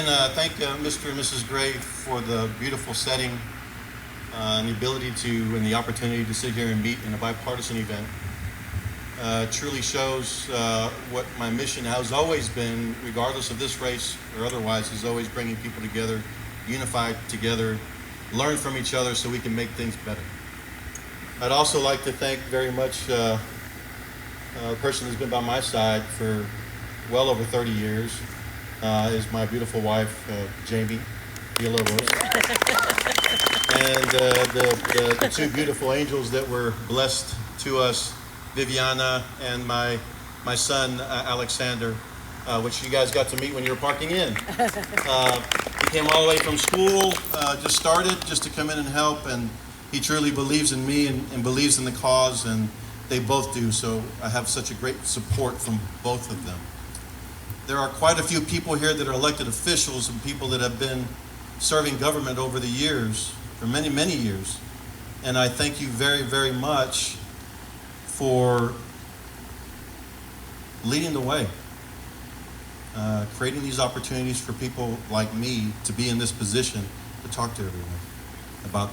And thank Mr. and Mrs. Gray for the beautiful setting and the ability to and the opportunity to sit here and meet in a bipartisan event. Truly shows what my mission has always been, regardless of this race or otherwise, is always bringing people together, unified together, learn from each other so we can make things better. I'd also like to thank very much a person who's been by my side for well over 30 years, is my beautiful wife, Jamie Villalobos, and the two beautiful angels that were blessed to us, Viviana and my son, Alexander, which you guys got to meet when you were parking in. He came all the way from school, just started, just to come in and help, and he truly believes in me and believes in the cause, and they both do, so I have such a great support from both of them. There are quite a few people here that are elected officials and people that have been serving government over the years, for many, many years. And I thank you very, very much for leading the way, creating these opportunities for people like me to be in this position to talk to everyone about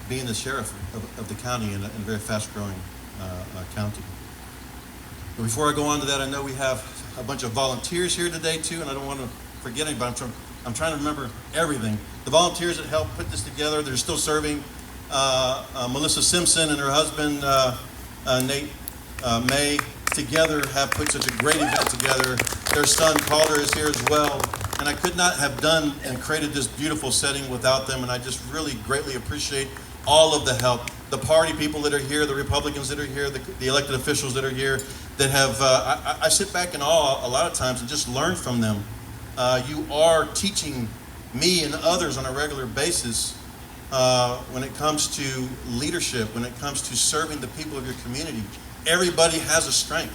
being the sheriff of the county in a very fast-growing county. But before I go on to that, I know we have a bunch of volunteers here today too, and I don't want to forget anybody. I'm trying to remember everything. The volunteers that helped put this together, they're still serving. Melissa Simpson and her husband, Nate May, together have put such a great event together. Their son, Calder, is here as well. And I could not have done and created this beautiful setting without them, and I just really greatly appreciate all of the help. The party people that are here, the Republicans that are here, the elected officials that are here, that have, I sit back in awe a lot of times and just learn from them. You are teaching me and others on a regular basis when it comes to leadership, when it comes to serving the people of your community. Everybody has a strength.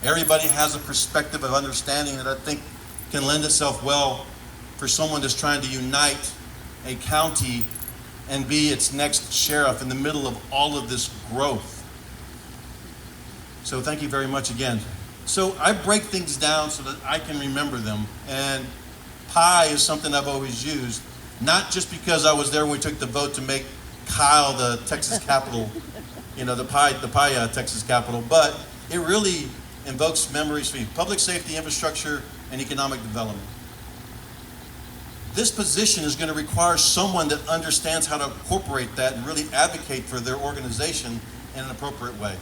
Everybody has a perspective of understanding that I think can lend itself well for someone that's trying to unite a county and be its next sheriff in the middle of all of this growth. So thank you very much again. So I break things down so that I can remember them. And pie is something I've always used, not just because I was there when we took the vote to make Kyle the Texas capital, the pie Texas capital, but it really invokes memories for me. Public safety, infrastructure, and economic development. This position is going to require someone that understands how to incorporate that and really advocate for their organization in an appropriate way.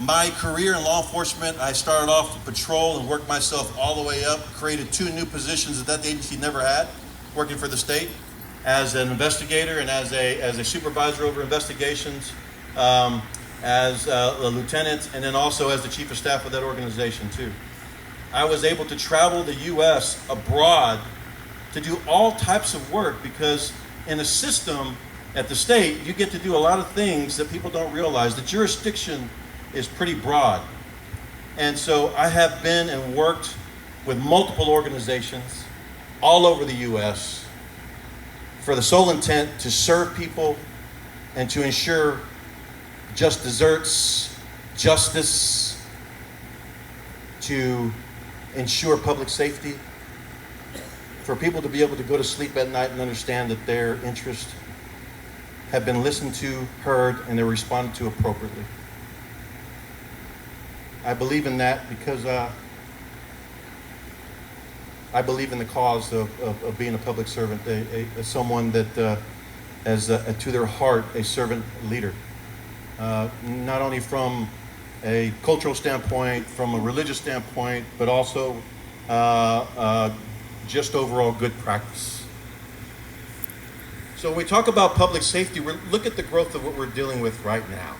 My career in law enforcement, I started off to patrol and worked myself all the way up, created 2 new positions that agency never had, working for the state as an investigator and as a supervisor over investigations, as a lieutenant, and then also as the chief of staff of that organization too. I was able to travel the U.S. abroad to do all types of work because in a system at the state, you get to do a lot of things that people don't realize. The jurisdiction is pretty broad. And so I have been and worked with multiple organizations all over the U.S. for the sole intent to serve people and to ensure just desserts, justice, to ensure public safety, for people to be able to go to sleep at night and understand that their interests have been listened to, heard, and they're responded to appropriately. I believe in that because I believe in the cause of being a public servant, someone that has to their heart a servant leader, not only from a cultural standpoint, from a religious standpoint, but also just overall good practice. So when we talk about public safety, look at the growth of what we're dealing with right now.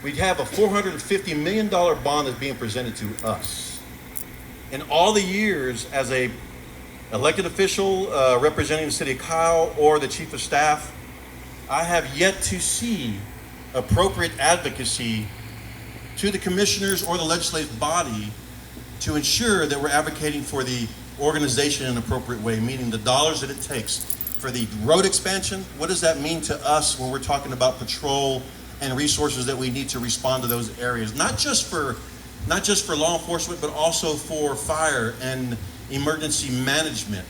We have a $450 million bond that's being presented to us. In all the years as a elected official representing the city of Kyle or the chief of staff, I have yet to see appropriate advocacy to the commissioners or the legislative body to ensure that we're advocating for the organization in an appropriate way, meaning the dollars that it takes for the road expansion. What does that mean to us when we're talking about patrol and resources that we need to respond to those areas? Not just for not just for law enforcement, but also for fire and emergency management.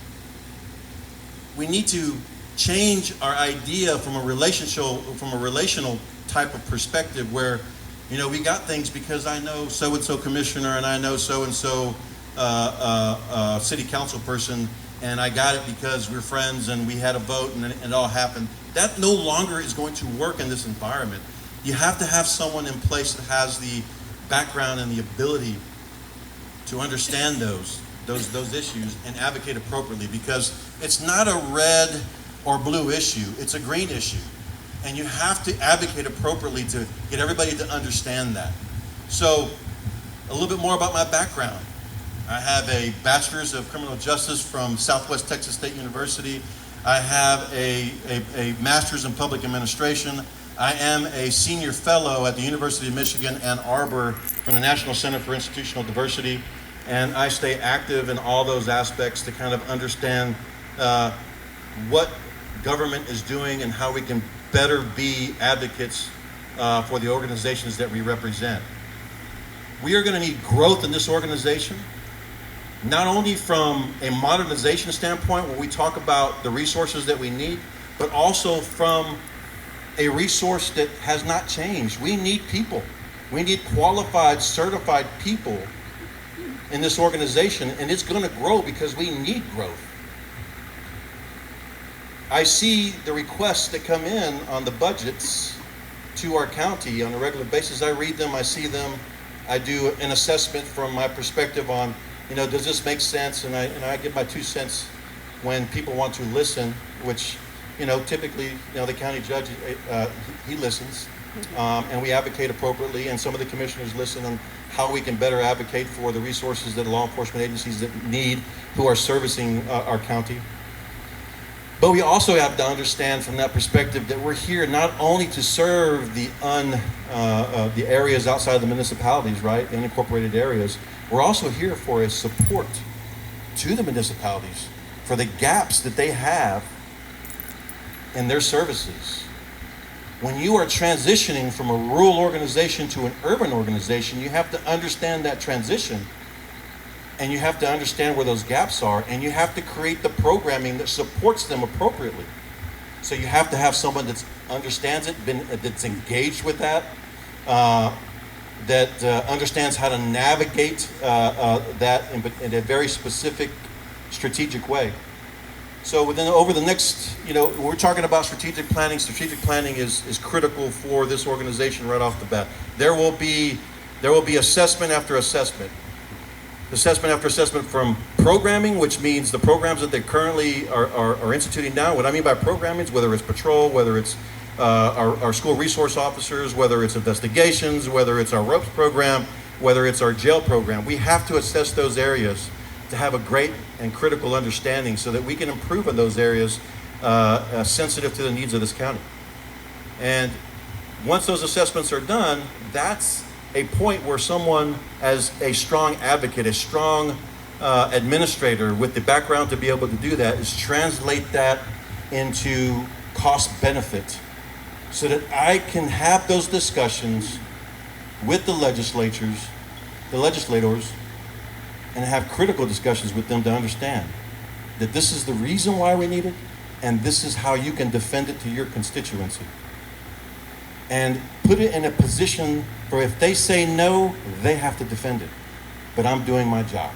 We need to change our idea from a relational type of perspective where, we got things because I know so-and-so commissioner and I know so-and-so city council person, and I got it because we're friends and we had a vote and it all happened. That no longer is going to work in this environment. You have to have someone in place that has the background and the ability to understand those issues and advocate appropriately, because it's not a red or blue issue, it's a green issue. And you have to advocate appropriately to get everybody to understand that. So, a little bit more about my background. I have a bachelor's of criminal justice from Southwest Texas State University. I have a master's in public administration. I am a senior fellow at the University of Michigan, Ann Arbor, from the National Center for Institutional Diversity. And I stay active in all those aspects to kind of understand what government is doing and how we can better be advocates for the organizations that we represent. We are going to need growth in this organization, not only from a modernization standpoint when we talk about the resources that we need, but also from a resource that has not changed. We need people. We need qualified, certified people in this organization, and it's going to grow because we need growth. I see the requests that come in on the budgets to our county on a regular basis. I read them, I see them, I do an assessment from my perspective on, does this make sense? And I give my 2 cents when people want to listen, which, typically, the county judge, he listens, and we advocate appropriately, and some of the commissioners listen on how we can better advocate for the resources that law enforcement agencies that need, who are servicing our county. But we also have to understand from that perspective that we're here not only to serve the areas outside of the municipalities, right, the unincorporated areas. We're also here for a support to the municipalities for the gaps that they have in their services. When you are transitioning from a rural organization to an urban organization, you have to understand that transition. And you have to understand where those gaps are, and you have to create the programming that supports them appropriately. So you have to have someone that understands it, that's engaged with that, that understands how to navigate that in a very specific, strategic way. So over the next, we're talking about strategic planning. Strategic planning is critical for this organization right off the bat. There will be assessment after assessment. Assessment after assessment from programming, which means the programs that they currently are instituting now. What I mean by programming is whether it's patrol, whether it's our school resource officers, whether it's investigations, whether it's our ROPES program, whether it's our jail program. We have to assess those areas to have a great and critical understanding so that we can improve in those areas sensitive to the needs of this county. And once those assessments are done, that's a point where someone, as a strong advocate, a strong administrator with the background to be able to do that, is translate that into cost benefit so that I can have those discussions with the legislators, and have critical discussions with them to understand that this is the reason why we need it, and this is how you can defend it to your constituency. And put it in a position where if they say no, they have to defend it. But I'm doing my job.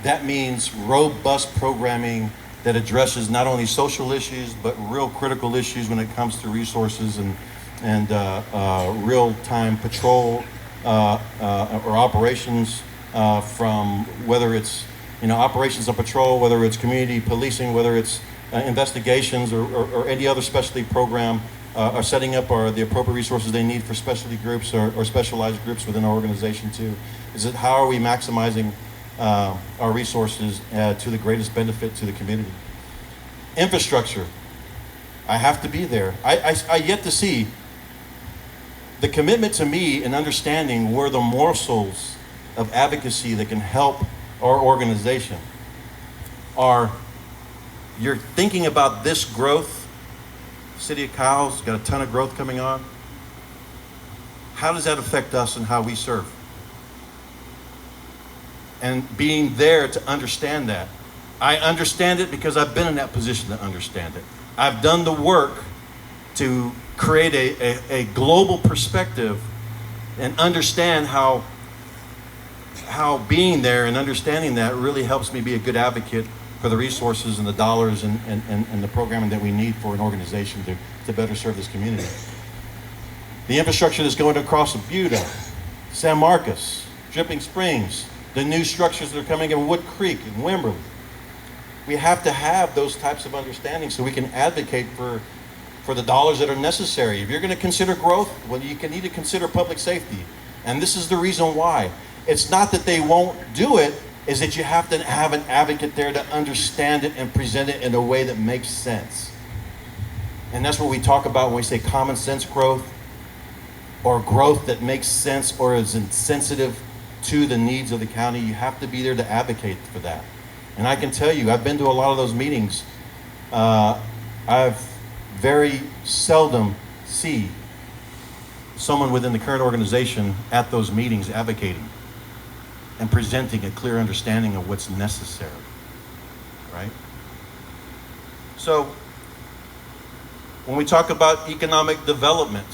That means robust programming that addresses not only social issues, but real critical issues when it comes to resources and real-time patrol or operations from whether it's operations of patrol, whether it's community policing, whether it's investigations or any other specialty program. Are setting up the appropriate resources they need for specialty groups or specialized groups within our organization too. Is it how are we maximizing our resources to the greatest benefit to the community? Infrastructure. I have to be there. I yet to see the commitment to me and understanding where the morsels of advocacy that can help our organization are. You're thinking about this growth. City of Kyle's got a ton of growth coming on. how does that affect us and how we serve? And being there to understand that. I understand it because I've been in that position to understand it. I've done the work to create a global perspective and understand how being there and understanding that really helps me be a good advocate for the resources and the dollars and the programming that we need for an organization to better serve this community. The infrastructure that's going across Buda, San Marcos, Dripping Springs, the new structures that are coming in Wood Creek and Wimberley. We have to have those types of understandings so we can advocate for the dollars that are necessary. If you're going to consider growth, well, you can need to consider public safety. And this is the reason why. It's not that they won't do it, is that you have to have an advocate there to understand it and present it in a way that makes sense. And that's what we talk about when we say common sense growth, or growth that makes sense or is insensitive to the needs of the county. You have to be there to advocate for that. And I can tell you, I've been to a lot of those meetings. I've very seldom see someone within the current organization at those meetings advocating and presenting a clear understanding of what's necessary, right? So when we talk about economic development,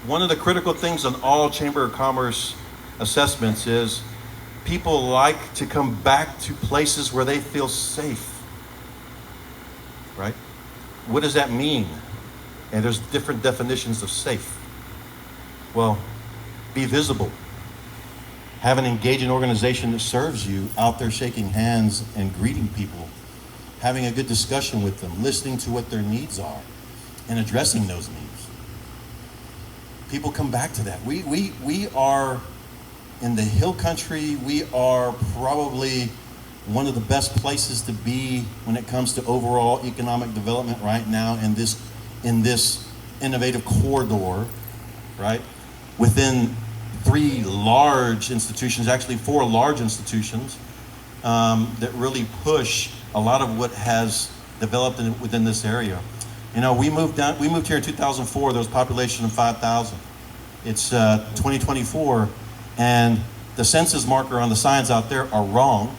one of the critical things on all Chamber of Commerce assessments is people like to come back to places where they feel safe, right? What does that mean? And there's different definitions of safe. Well, be visible. Have an engaging organization that serves you out there shaking hands and greeting people, having a good discussion with them, listening to what their needs are, and addressing those needs. People come back to that. We are in the hill country. We are probably one of the best places to be when it comes to overall economic development right now in this innovative corridor, right? Within 3 large institutions, actually 4 large institutions, that really push a lot of what has developed within this area. You know, we moved here in 2004. There was a population of 5,000. It's 2024, and the census marker on the signs out there are wrong.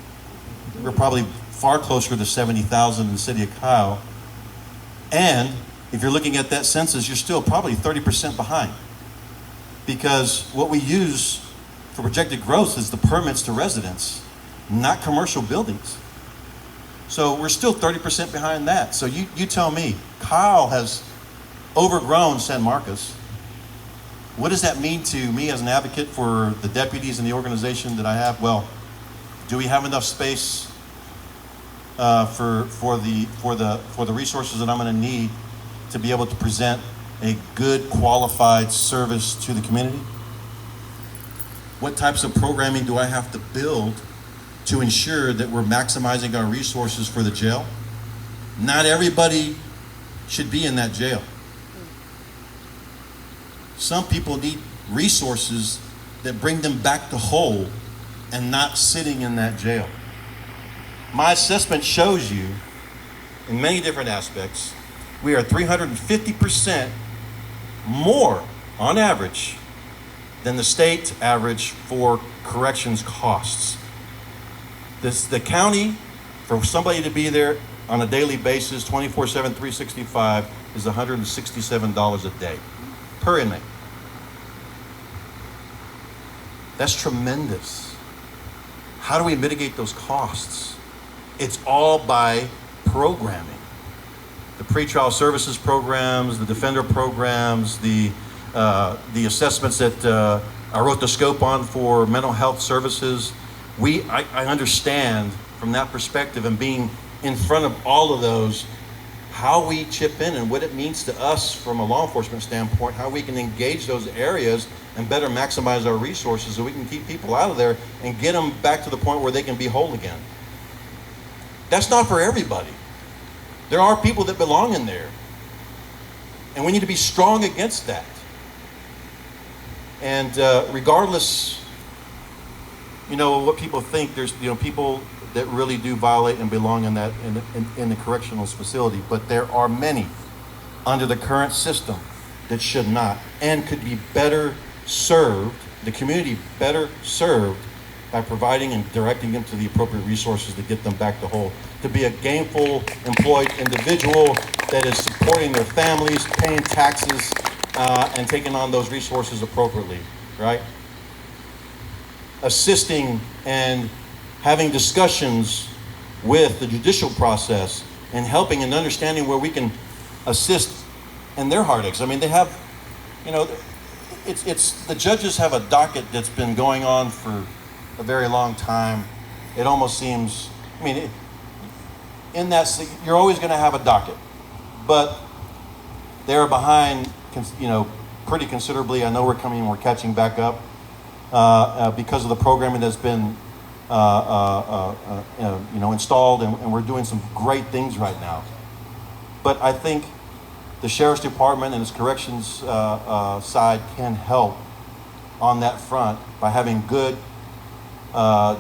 We're probably far closer to 70,000 in the city of Kyle. And if you're looking at that census, you're still probably 30% behind. Because what we use for projected growth is the permits to residents, not commercial buildings. So we're still 30% behind that. So you tell me, Kyle has overgrown San Marcos. What does that mean to me as an advocate for the deputies in the organization that I have? Well, do we have enough space for the resources that I'm going to need to be able to present a good, qualified service to the community? What types of programming do I have to build to ensure that we're maximizing our resources for the jail? Not everybody should be in that jail. Some people need resources that bring them back to whole and not sitting in that jail. My assessment shows you, in many different aspects, we are 350% more on average than the state average for corrections costs. The county, for somebody to be there on a daily basis, 24/7, 365, is $167 a day per inmate. That's tremendous. How do we mitigate those costs? It's all by programming. The pretrial services programs, the defender programs, the assessments that I wrote the scope on for mental health services. I understand from that perspective, and being in front of all of those, how we chip in and what it means to us from a law enforcement standpoint, how we can engage those areas and better maximize our resources so we can keep people out of there and get them back to the point where they can be whole again. That's not for everybody. There are people that belong in there, and we need to be strong against that. And regardless, what people think, there's people that really do violate and belong in that in the correctional facility, but there are many under the current system that should not and could be better served, the community better served by providing and directing them to the appropriate resources to get them back to whole, to be a gainful, employed individual that is supporting their families, paying taxes, and taking on those resources appropriately, right? Assisting and having discussions with the judicial process and helping and understanding where we can assist in their heartaches. I mean, they have, you know, it's the judges have a docket that's been going on for a very long time. It almost seems, I mean, in that, you're always going to have a docket, but they're behind, you know, pretty considerably. I know we're catching back up because of the programming that's been, you know, installed, and we're doing some great things right now. But I think the Sheriff's Department and its corrections side can help on that front by having good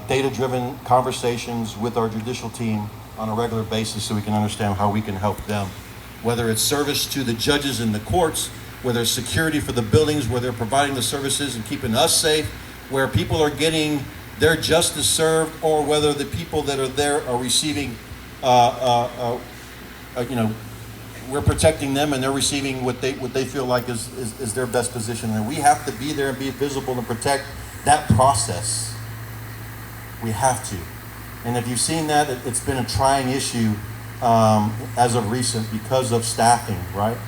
data-driven conversations with our judicial team on a regular basis so we can understand how we can help them. Whether it's service to the judges in the courts, whether it's security for the buildings, where they're providing the services and keeping us safe, where people are getting their justice served, or whether the people that are there are receiving, you know, we're protecting them and they're receiving what they feel like is their best position. And we have to be there and be visible and protect that process. We have to. And if you've seen that, it's been a trying issue as of recent because of staffing, right?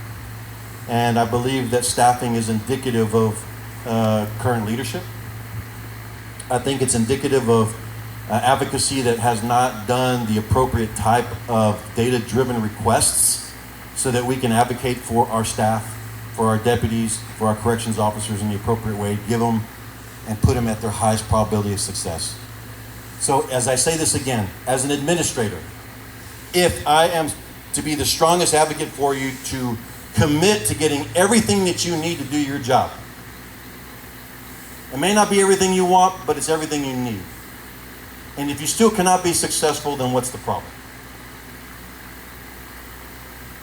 And I believe that staffing is indicative of current leadership. I think it's indicative of advocacy that has not done the appropriate type of data-driven requests so that we can advocate for our staff, for our deputies, for our corrections officers in the appropriate way, give them and put them at their highest probability of success. So as I say this again, as an administrator, if I am to be the strongest advocate for you to commit to getting everything that you need to do your job, it may not be everything you want, but it's everything you need. And if you still cannot be successful, then what's the problem?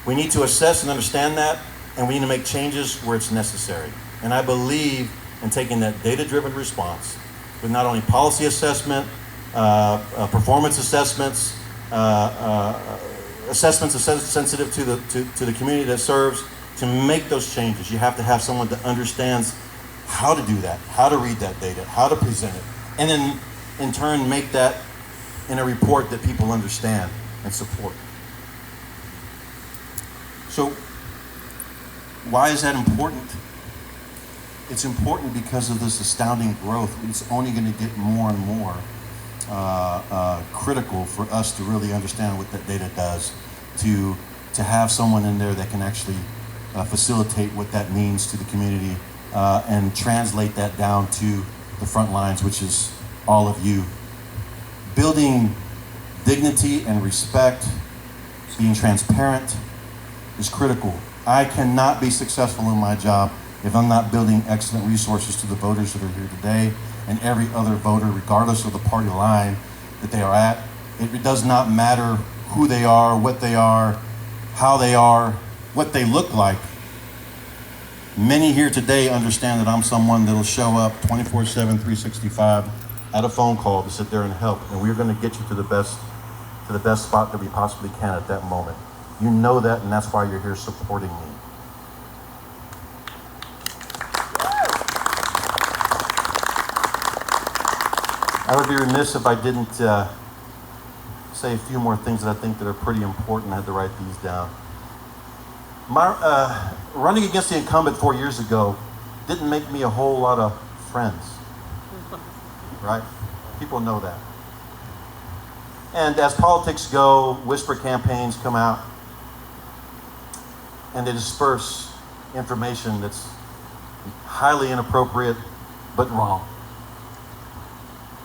We need to assess and understand that, and we need to make changes where it's necessary. And I believe in taking that data-driven response with not only policy assessment, performance assessments, assessments sensitive to the community that serves, to make those changes. You have to have someone that understands how to do that, how to read that data, how to present it, and then in turn make that in a report that people understand and support. So why is that important? It's important because of this astounding growth. It's only going to get more and more critical for us to really understand what that data does, to have someone in there that can actually facilitate what that means to the community and translate that down to the front lines, which is all of you. Building dignity and respect, being transparent is critical. I cannot be successful in my job if I'm not building excellent resources to the voters that are here today and every other voter, regardless of the party line that they are at. It does not matter who they are, what they are, how they are, what they look like. Many here today understand that I'm someone that'll show up 24/7, 365 at a phone call to sit there and help, and we're going to get you to the best spot that we possibly can at that moment. You know that, and that's why you're here supporting me. I would be remiss if I didn't say a few more things that I think that are pretty important. I had to write these down. My running against the incumbent 4 years ago didn't make me a whole lot of friends, right? People know that. And as politics go, whisper campaigns come out, and they disperse information that's highly inappropriate but wrong.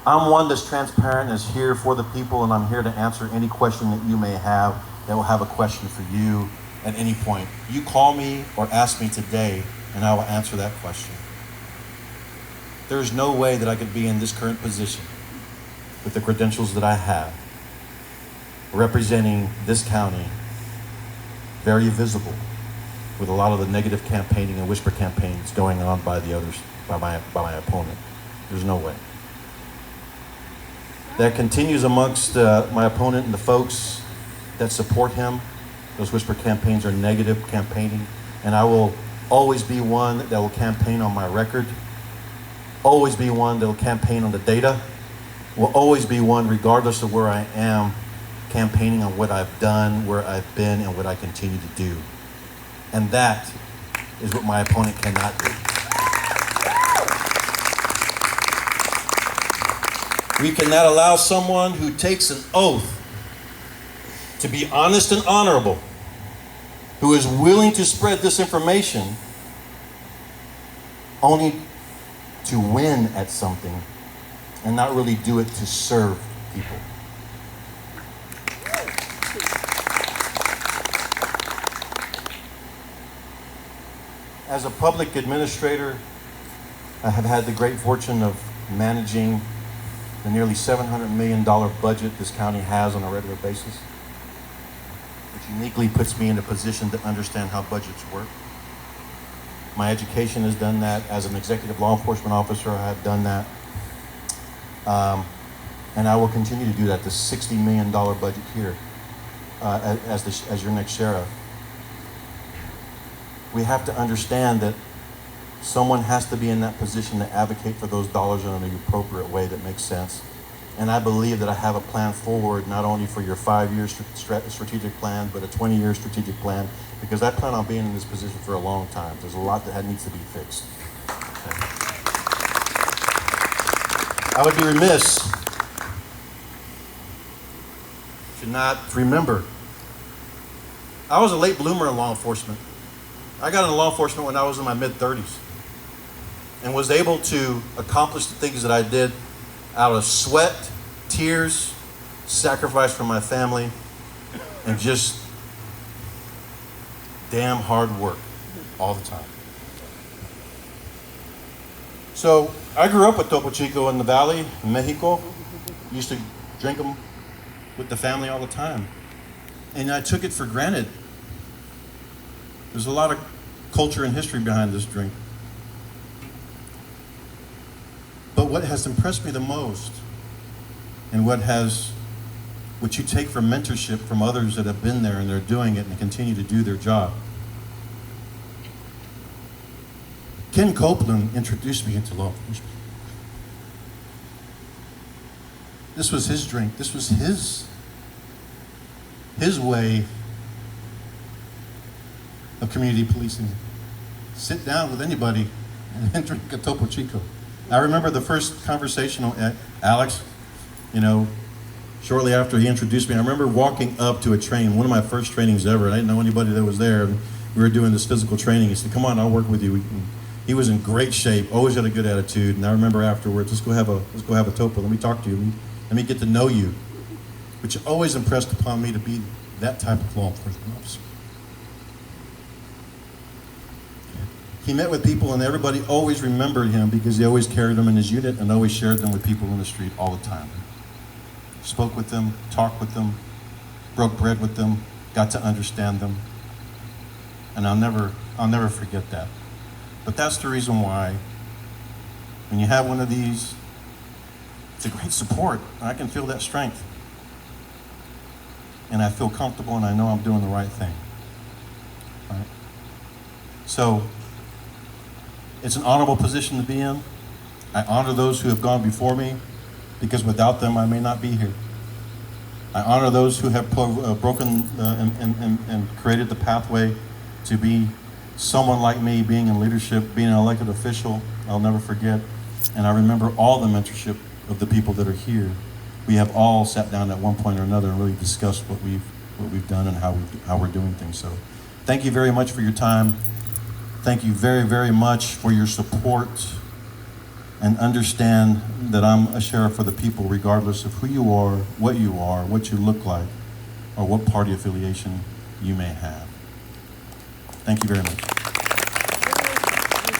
I'm one that's transparent, is here for the people, and I'm here to answer any question that you may have that will have a question for you at any point. You call me or ask me today, and I will answer that question. There's no way that I could be in this current position with the credentials that I have, representing this county, very visible, with a lot of the negative campaigning and whisper campaigns going on by the by my opponent. There's no way. That continues amongst my opponent and the folks that support him. Those whisper campaigns are negative campaigning, and I will always be one that will campaign on my record, always be one that will campaign on the data, will always be one, regardless of where I am, campaigning on what I've done, where I've been, and what I continue to do. And that is what my opponent cannot do. We cannot allow someone who takes an oath to be honest and honorable, who is willing to spread this information only to win at something and not really do it to serve people. As a public administrator, I have had the great fortune of managing the nearly $700 million budget this county has on a regular basis, which uniquely puts me in a position to understand how budgets work. My education has done that. As an executive law enforcement officer, I have done that. And I will continue to do that. The $60 million budget here as your next sheriff. We have to understand that someone has to be in that position to advocate for those dollars in an appropriate way that makes sense. And I believe that I have a plan forward, not only for your 5-year strategic plan, but a 20-year strategic plan, because I plan on being in this position for a long time. There's a lot that needs to be fixed. Okay. I would be remiss to not remember, I was a late bloomer in law enforcement. I got into law enforcement when I was in my mid-30s and was able to accomplish the things that I did out of sweat, tears, sacrifice from my family, and just damn hard work all the time. So I grew up with Topo Chico in the Valley, in Mexico. Used to drink them with the family all the time. And I took it for granted. There's a lot of culture and history behind this drink. But what has impressed me the most, and what you take from mentorship from others that have been there and they're doing it and continue to do their job. Ken Copeland introduced me into law enforcement. This was his drink. This was his way of community policing. Sit down with anybody and drink a Topo Chico. I remember the first conversation at Alex, shortly after he introduced me. I remember walking up to a training, one of my first trainings ever, and I didn't know anybody that was there. And we were doing this physical training. He said, "Come on, I'll work with you." He was in great shape, always had a good attitude. And I remember afterwards, let's go have a Topo. Let me talk to you. Let me get to know you, which always impressed upon me to be that type of law enforcement officer. He met with people, and everybody always remembered him because he always carried them in his unit and always shared them with people in the street all the time. Spoke with them, talked with them, broke bread with them, got to understand them. And I'll never forget that. But that's the reason why when you have one of these, it's a great support. I can feel that strength. And I feel comfortable, and I know I'm doing the right thing. Right? So, it's an honorable position to be in. I honor those who have gone before me, because without them, I may not be here. I honor those who have broken and created the pathway to be someone like me, being in leadership, being an elected official. I'll never forget. And I remember all the mentorship of the people that are here. We have all sat down at one point or another and really discussed what we've done and how we're doing things. So thank you very much for your time. Thank you very, very much for your support, and understand that I'm a sheriff for the people, regardless of who you are, what you look like, or what party affiliation you may have. Thank you very much.